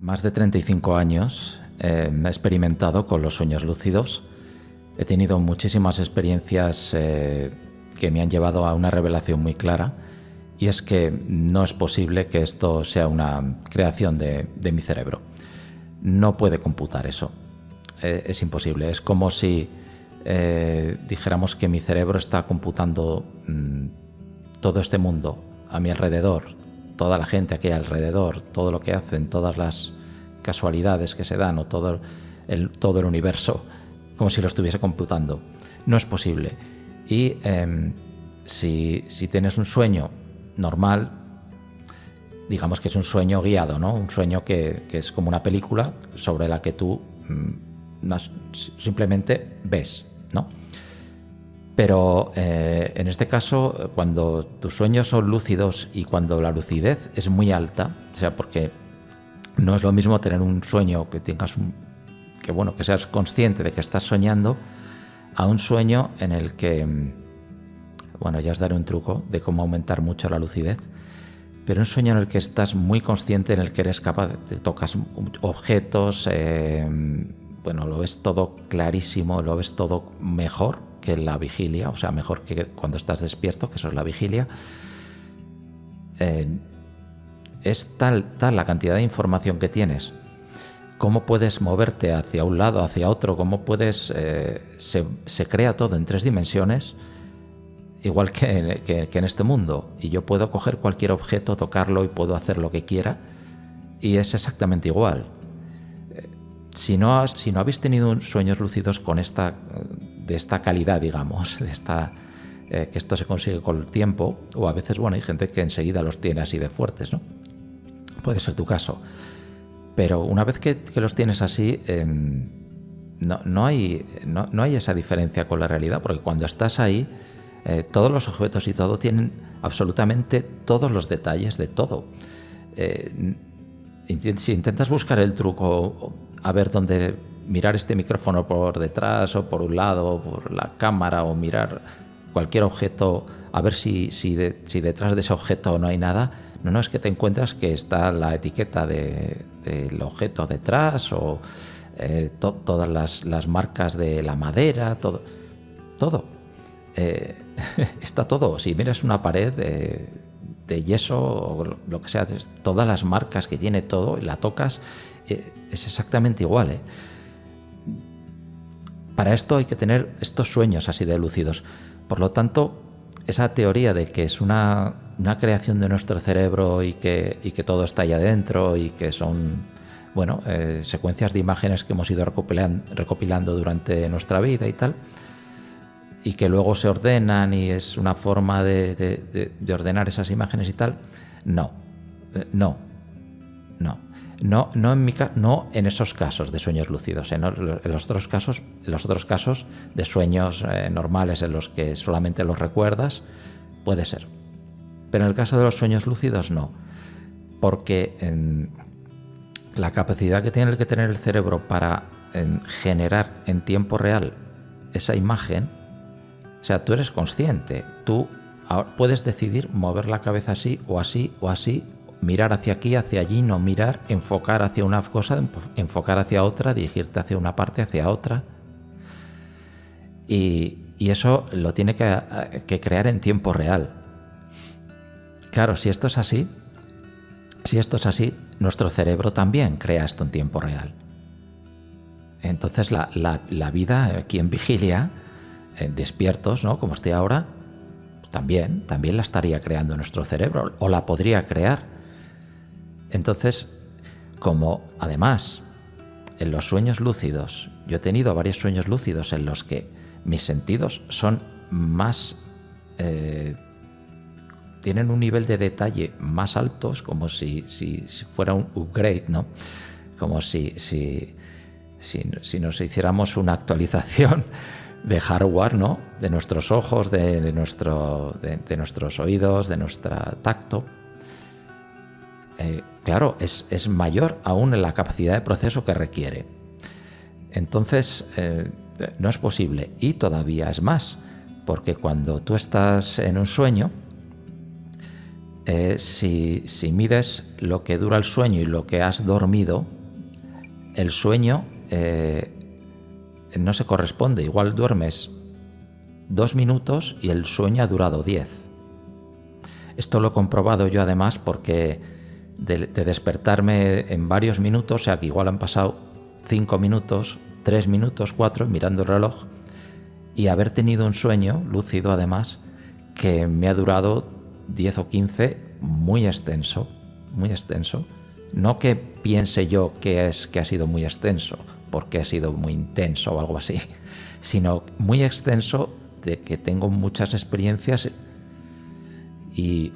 Más de 35 años he experimentado con los sueños lúcidos. He tenido muchísimas experiencias que me han llevado a una revelación muy clara, y es que no es posible que esto sea una creación de mi cerebro. No puede computar eso. Es imposible. Es como si dijéramos que mi cerebro está computando todo este mundo a mi alrededor, toda la gente aquí alrededor, todo lo que hacen, todas las casualidades que se dan, o todo el universo, como si lo estuviese computando. No es posible. Y si tienes un sueño normal, digamos que es un sueño guiado, ¿no? Un sueño que es como una película sobre la que tú simplemente ves, ¿no? Pero en este caso, cuando tus sueños son lúcidos y cuando la lucidez es muy alta, o sea, porque no es lo mismo tener un sueño que tengas que seas consciente de que estás soñando, a un sueño en el que, bueno, ya os daré un truco de cómo aumentar mucho la lucidez, pero un sueño en el que estás muy consciente, en el que eres capaz de tocas objetos, lo ves todo clarísimo, lo ves todo mejor que la vigilia, o sea, mejor que cuando estás despierto, que eso es la vigilia. Es tal la cantidad de información que tienes, cómo puedes moverte hacia un lado, hacia otro, cómo puedes... se crea todo en 3 dimensiones, igual que en este mundo, y yo puedo coger cualquier objeto, tocarlo y puedo hacer lo que quiera, y es exactamente igual. Si no habéis tenido sueños lúcidos de esta calidad, digamos, que esto se consigue con el tiempo, o a veces, hay gente que enseguida los tiene así de fuertes, ¿no? Puede ser tu caso. Pero una vez que los tienes así, no hay esa diferencia con la realidad, porque cuando estás ahí, todos los objetos y todo tienen absolutamente todos los detalles de todo. Si intentas buscar el truco, a ver dónde mirar este micrófono por detrás o por un lado, o por la cámara, o mirar cualquier objeto, a ver si detrás de ese objeto no hay nada, no es que te encuentras que está la etiqueta del objeto detrás, o todas las marcas de la madera, todo. Está todo. Si miras una pared de yeso o lo que sea, todas las marcas que tiene todo, y la tocas, es exactamente igual. Para esto hay que tener estos sueños así de lúcidos. Por lo tanto, esa teoría de que es una creación de nuestro cerebro y que todo está ahí adentro, y que son secuencias de imágenes que hemos ido recopilando durante nuestra vida y tal, y que luego se ordenan y es una forma de ordenar esas imágenes y tal, no en esos casos de sueños lúcidos. En los otros casos de sueños normales en los que solamente los recuerdas, puede ser. Pero en el caso de los sueños lúcidos, no, porque la capacidad que tiene que tener el cerebro para generar en tiempo real esa imagen, o sea, tú eres consciente, tú puedes decidir mover la cabeza así o así o así, mirar hacia aquí, hacia allí, no mirar, enfocar hacia una cosa, enfocar hacia otra, dirigirte hacia una parte, hacia otra. Y eso lo tiene que crear en tiempo real. Claro, si esto es así, nuestro cerebro también crea esto en tiempo real. Entonces la vida aquí en vigilia, despiertos, ¿no? Como estoy ahora, también la estaría creando nuestro cerebro, o la podría crear. Entonces, como además en los sueños lúcidos, yo he tenido varios sueños lúcidos en los que mis sentidos son más, tienen un nivel de detalle más altos, como si fuera un upgrade, ¿no? Como si nos hiciéramos una actualización de hardware, ¿no? De nuestros ojos, de nuestros oídos, de nuestro tacto. Claro, es mayor aún en la capacidad de proceso que requiere. Entonces, no es posible. Y todavía es más, porque cuando tú estás en un sueño, si mides lo que dura el sueño y lo que has dormido, el sueño no se corresponde. Igual duermes 2 minutos y el sueño ha durado 10. Esto lo he comprobado yo además porque de despertarme en varios minutos, o sea que igual han pasado 5 minutos, 3 minutos, 4, mirando el reloj, y haber tenido un sueño lúcido además que me ha durado 10 o 15, muy extenso, muy extenso. No que piense yo que ha sido muy extenso, porque ha sido muy intenso o algo así, sino muy extenso de que tengo muchas experiencias y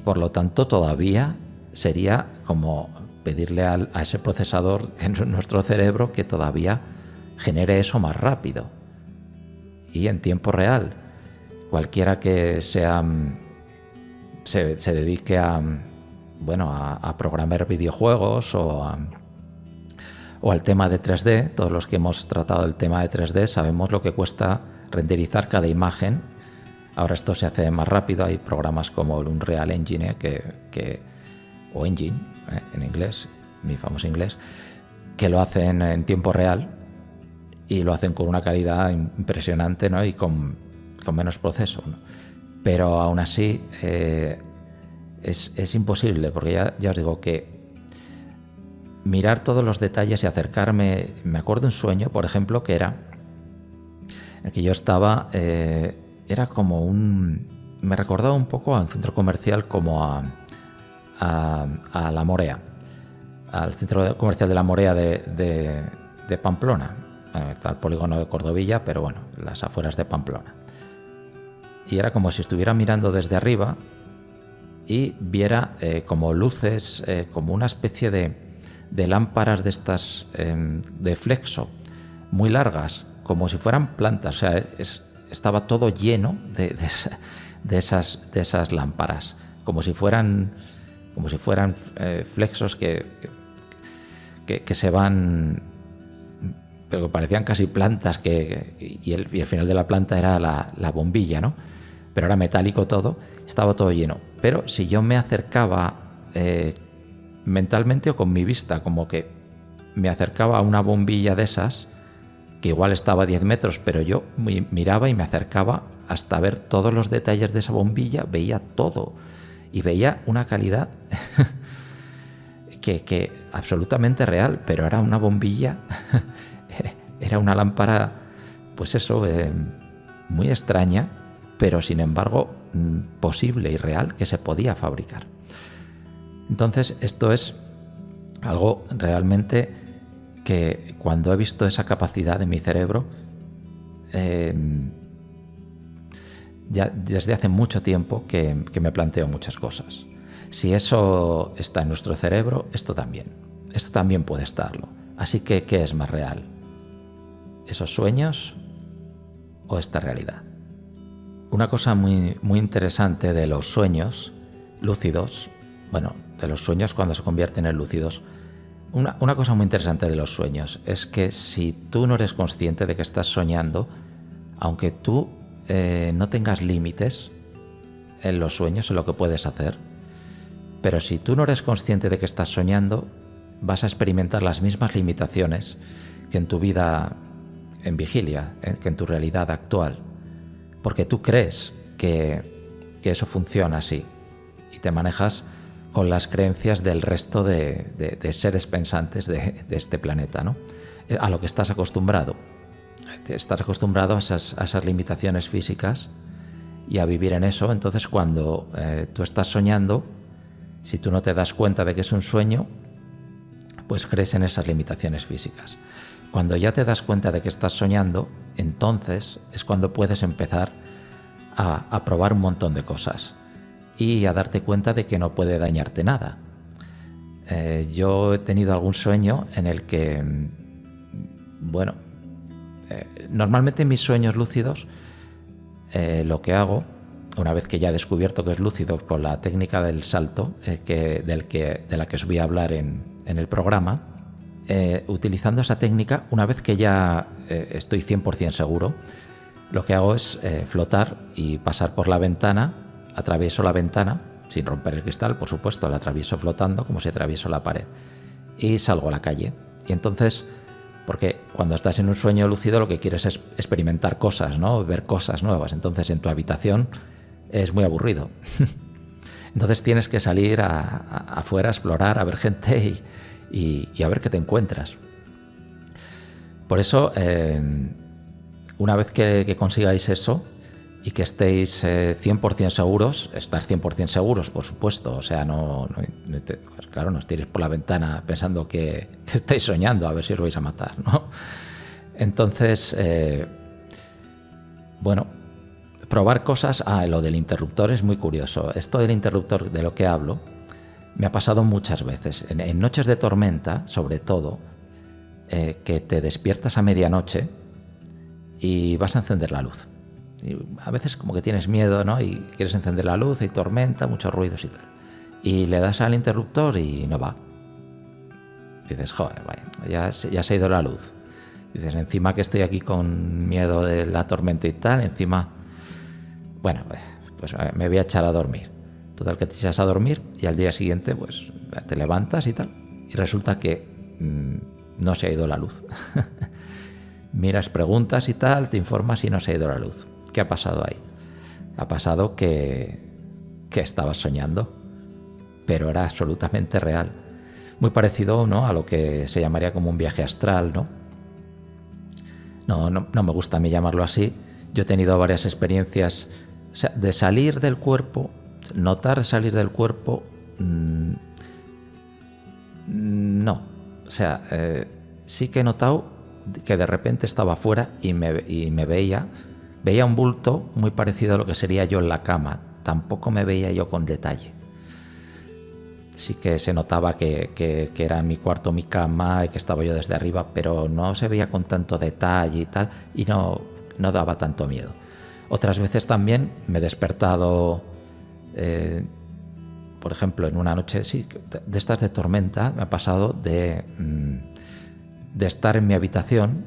por lo tanto todavía sería como pedirle a ese procesador en nuestro cerebro que todavía genere eso más rápido y en tiempo real. Cualquiera que se dedique a programar videojuegos o al tema de 3D, todos los que hemos tratado el tema de 3D sabemos lo que cuesta renderizar cada imagen. Ahora esto se hace más rápido, hay programas como el Unreal Engine o Engine en inglés, mi famoso inglés, que lo hacen en tiempo real y lo hacen con una calidad impresionante, ¿no? Y con menos proceso, ¿no? Pero aún así es imposible, porque ya os digo que mirar todos los detalles y acercarme. Me acuerdo un sueño, por ejemplo, que era en que yo estaba, era como me recordaba un poco a un centro comercial como a La Morea, al centro comercial de La Morea de Pamplona, está el polígono de Cordovilla, pero bueno, las afueras de Pamplona. Y era como si estuviera mirando desde arriba y viera como luces, como una especie de lámparas de estas de flexo, muy largas, como si fueran plantas. O sea, estaba todo lleno de esas lámparas, como si fueran flexos que se van, pero parecían casi plantas, y el final de la planta era la bombilla, ¿no? Pero era metálico todo, estaba todo lleno. Pero si yo me acercaba mentalmente o con mi vista, como que me acercaba a una bombilla de esas, que igual estaba a 10 metros, pero yo miraba y me acercaba hasta ver todos los detalles de esa bombilla, veía todo y veía una calidad que absolutamente real, pero era una bombilla, era una lámpara, pues eso, muy extraña, pero sin embargo posible y real, que se podía fabricar. Entonces esto es algo realmente que cuando he visto esa capacidad de mi cerebro, ya desde hace mucho tiempo que me planteo muchas cosas. Si eso está en nuestro cerebro, esto también puede estarlo. Así que, ¿qué es más real? ¿Esos sueños o esta realidad? Una cosa muy, muy interesante de los sueños lúcidos, de los sueños cuando se convierten en lúcidos, una cosa muy interesante de los sueños es que si tú no eres consciente de que estás soñando, aunque tú no tengas límites en los sueños, en lo que puedes hacer, pero si tú no eres consciente de que estás soñando, vas a experimentar las mismas limitaciones que en tu vida en vigilia, que en tu realidad actual, porque tú crees que eso funciona así y te manejas con las creencias del resto de seres pensantes de este planeta, ¿no? A lo que estás acostumbrado. Estás acostumbrado a esas limitaciones físicas y a vivir en eso. Entonces cuando tú estás soñando, si tú no te das cuenta de que es un sueño, pues crees en esas limitaciones físicas. Cuando ya te das cuenta de que estás soñando, entonces es cuando puedes empezar a probar un montón de cosas y a darte cuenta de que no puede dañarte nada. Yo he tenido algún sueño en el que, normalmente en mis sueños lúcidos, lo que hago, una vez que ya he descubierto que es lúcido con la técnica del salto, de la que os voy a hablar en el programa, utilizando esa técnica, una vez que ya estoy 100% seguro, lo que hago es flotar y pasar por la ventana. Atravieso la ventana, sin romper el cristal, por supuesto, la atravieso flotando como si atravieso la pared. Y salgo a la calle Y entonces, porque cuando estás en un sueño lúcido lo que quieres es experimentar cosas, ¿no? Ver cosas nuevas. Entonces en tu habitación es muy aburrido. Entonces tienes que salir afuera a explorar, a ver gente y a ver qué te encuentras. Por eso, una vez que consigáis eso y que estéis 100% seguros, estar 100% seguros, por supuesto, o sea, claro, no os tiréis por la ventana pensando que estáis soñando a ver si os vais a matar, ¿no? Entonces, bueno, probar cosas. Lo del interruptor es muy curioso. Esto del interruptor de lo que hablo me ha pasado muchas veces. En noches de tormenta, sobre todo, que te despiertas a medianoche y vas a encender la luz. Y a veces como que tienes miedo, ¿no? Y quieres encender la luz, hay tormenta, muchos ruidos y tal. Y le das al interruptor y no va. Y dices, joder, vaya, ya se ha ido la luz. Y dices, encima que estoy aquí con miedo de la tormenta y tal, encima... Bueno, pues me voy a echar a dormir. Total, que te echas a dormir y al día siguiente pues te levantas y tal. Y resulta que no se ha ido la luz. Miras, preguntas y tal, te informas y no se ha ido la luz. ¿Qué ha pasado ahí? Ha pasado que estabas soñando, pero era absolutamente real. Muy parecido, ¿no?, a lo que se llamaría como un viaje astral, ¿no? No me gusta a mí llamarlo así. Yo he tenido varias experiencias, o sea, de salir del cuerpo, notar salir del cuerpo, no. O sea, sí que he notado que de repente estaba fuera y me veía un bulto muy parecido a lo que sería yo en la cama. Tampoco me veía yo con detalle. Sí que se notaba que era mi cuarto, mi cama, y que estaba yo desde arriba, pero no se veía con tanto detalle y tal, y no daba tanto miedo. Otras veces también me he despertado, por ejemplo, en una noche, sí, de estas de tormenta, me ha pasado de estar en mi habitación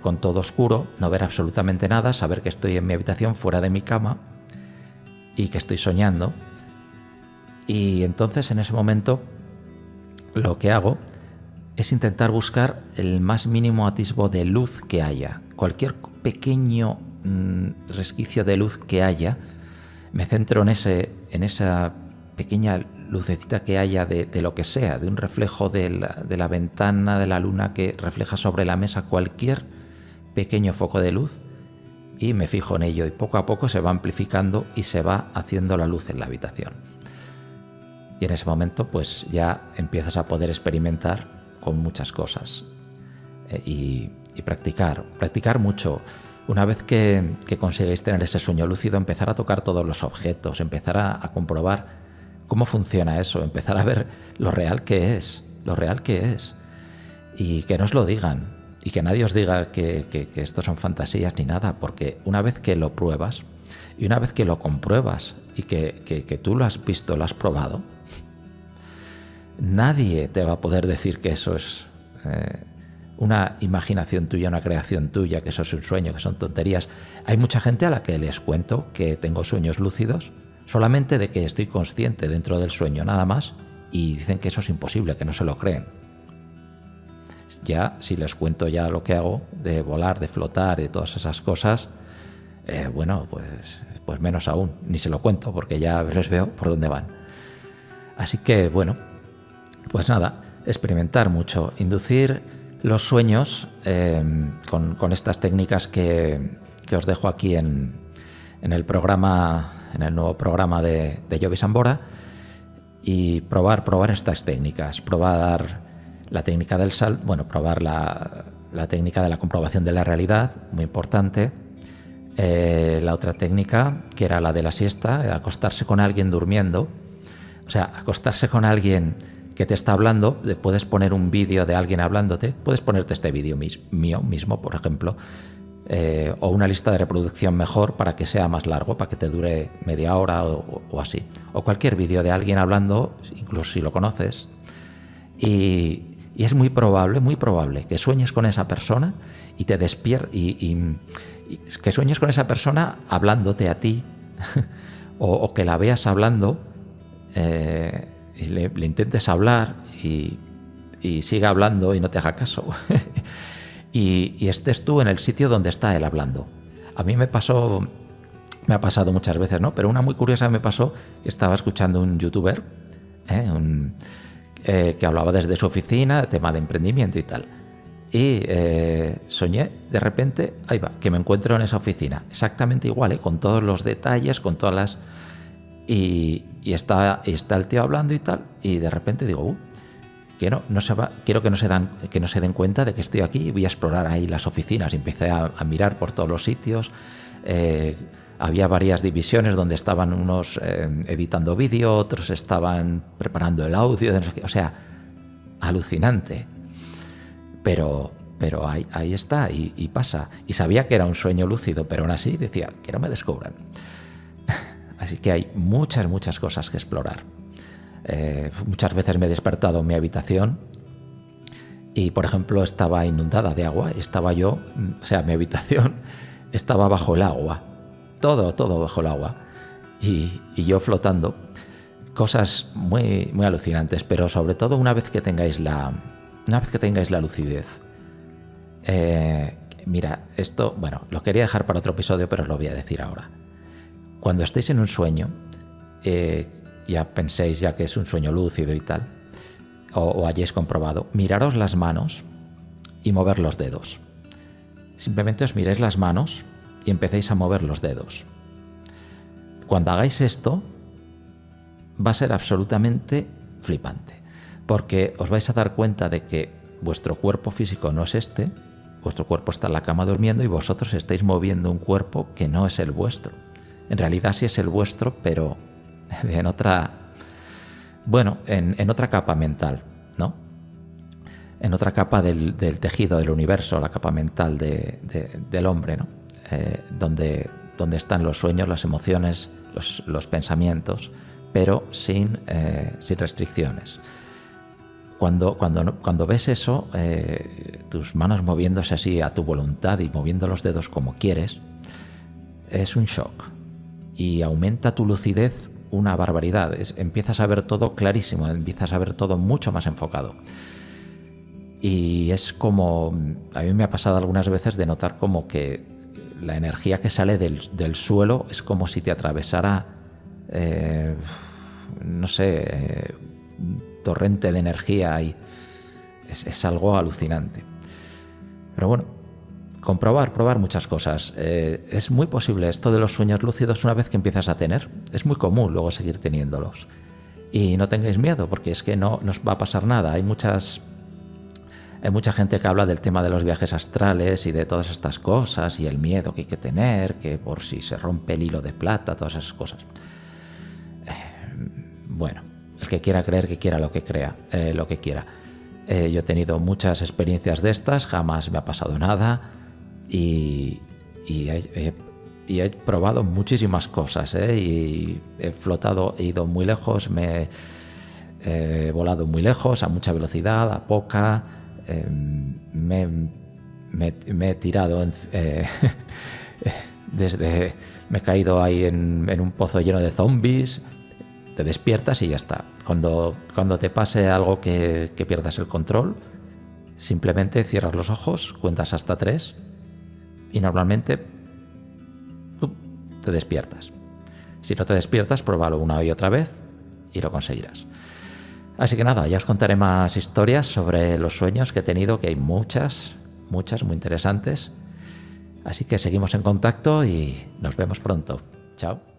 con todo oscuro, no ver absolutamente nada, saber que estoy en mi habitación fuera de mi cama y que estoy soñando. Y entonces en ese momento lo que hago es intentar buscar el más mínimo atisbo de luz que haya. Cualquier pequeño resquicio de luz que haya, me centro en esa pequeña lucecita que haya de lo que sea, de un reflejo de la ventana de la luna que refleja sobre la mesa, cualquier pequeño foco de luz, y me fijo en ello, y poco a poco se va amplificando y se va haciendo la luz en la habitación. Y en ese momento pues ya empiezas a poder experimentar con muchas cosas y practicar mucho. Una vez que consigáis tener ese sueño lúcido, empezar a tocar todos los objetos, empezar a comprobar cómo funciona eso, empezar a ver lo real que es, y que no os lo digan, y que nadie os diga que esto son fantasías ni nada, porque una vez que lo pruebas y una vez que lo compruebas y que tú lo has visto, lo has probado, nadie te va a poder decir que eso es una imaginación tuya, una creación tuya, que eso es un sueño, que son tonterías. Hay mucha gente a la que les cuento que tengo sueños lúcidos solamente de que estoy consciente dentro del sueño, nada más, y dicen que eso es imposible, que no se lo creen. Ya, si les cuento ya lo que hago de volar, de flotar, de todas esas cosas, bueno, pues menos aún, ni se lo cuento porque ya les veo por dónde van. Así que, bueno, pues nada, experimentar mucho, inducir los sueños con estas técnicas que os dejo aquí en el programa, en el nuevo programa de Jovi Sambora, y probar estas técnicas, probar la técnica del salto, bueno, probar la técnica de la comprobación de la realidad, muy importante. La otra técnica, que era la de la siesta, acostarse con alguien durmiendo, o sea, acostarse con alguien que te está hablando. Puedes poner un vídeo de alguien hablándote, puedes ponerte este vídeo mío mismo, por ejemplo, o una lista de reproducción mejor para que sea más largo, para que te dure media hora o así, o cualquier vídeo de alguien hablando, incluso si lo conoces, y es muy probable que sueñes con esa persona y te despiertes y que sueñes con esa persona hablándote a ti o que la veas hablando y le intentes hablar y y sigue hablando y no te haga caso. y estés tú en el sitio donde está él hablando. A mí me ha pasado muchas veces, ¿no? Pero una muy curiosa me pasó, estaba escuchando un youtuber que hablaba desde su oficina, tema de emprendimiento y tal. Y soñé, de repente, ahí va, que me encuentro en esa oficina, exactamente igual, con todos los detalles, con todas las... Y está el tío hablando y tal, y de repente digo, quiero que no se den cuenta de que estoy aquí, y voy a explorar ahí las oficinas. Y empecé a mirar por todos los sitios. Había varias divisiones donde estaban unos editando vídeo, otros estaban preparando el audio, o sea, alucinante. Pero ahí está, y pasa. Y sabía que era un sueño lúcido, pero aún así decía, que no me descubran. Así que hay muchas cosas que explorar. Muchas veces me he despertado en mi habitación y, por ejemplo, estaba inundada de agua. Estaba yo, o sea, mi habitación estaba bajo el agua. Todo bajo el agua. Y yo flotando. Cosas muy alucinantes, pero sobre todo una vez que tengáis la lucidez. Mira, esto, bueno, lo quería dejar para otro episodio, pero os lo voy a decir ahora. Cuando estéis en un sueño, ya penséis ya que es un sueño lúcido y tal, o hayáis comprobado, miraros las manos y mover los dedos. Simplemente os miréis las manos y empecéis a mover los dedos. Cuando hagáis esto, va a ser absolutamente flipante, porque os vais a dar cuenta de que vuestro cuerpo físico no es este, vuestro cuerpo está en la cama durmiendo y vosotros estáis moviendo un cuerpo que no es el vuestro. En realidad sí es el vuestro, pero en otra capa mental, ¿no? En otra capa del tejido del universo, la capa mental del hombre, ¿no? Donde están los sueños, las emociones, los pensamientos, pero sin restricciones. Cuando ves eso, tus manos moviéndose así a tu voluntad y moviendo los dedos como quieres, es un shock. Y aumenta tu lucidez una barbaridad. Empiezas a ver todo clarísimo, empiezas a ver todo mucho más enfocado. Y es como... A mí me ha pasado algunas veces de notar como que la energía que sale del suelo es como si te atravesara, un torrente de energía, y es algo alucinante. Pero bueno, probar muchas cosas. Es muy posible esto de los sueños lúcidos una vez que empiezas a tener. Es muy común luego seguir teniéndolos. Y no tengáis miedo, porque es que no os va a pasar nada. Hay mucha gente que habla del tema de los viajes astrales y de todas estas cosas y el miedo que hay que tener, que por si se rompe el hilo de plata, todas esas cosas. Bueno, el que quiera creer, que quiera lo que quiera. Yo he tenido muchas experiencias de estas, jamás me ha pasado nada. Y he probado muchísimas cosas, y he flotado, he ido muy lejos, he volado muy lejos, a mucha velocidad, a poca, me he tirado me he caído ahí en un pozo lleno de zombies. Te despiertas y ya está. Cuando te pase algo que pierdas el control, simplemente cierras los ojos, cuentas hasta 3 y normalmente te despiertas. Si no te despiertas, pruébalo una y otra vez y lo conseguirás. Así que nada, ya os contaré más historias sobre los sueños que he tenido, que hay muchas muy interesantes. Así que seguimos en contacto y nos vemos pronto. Chao.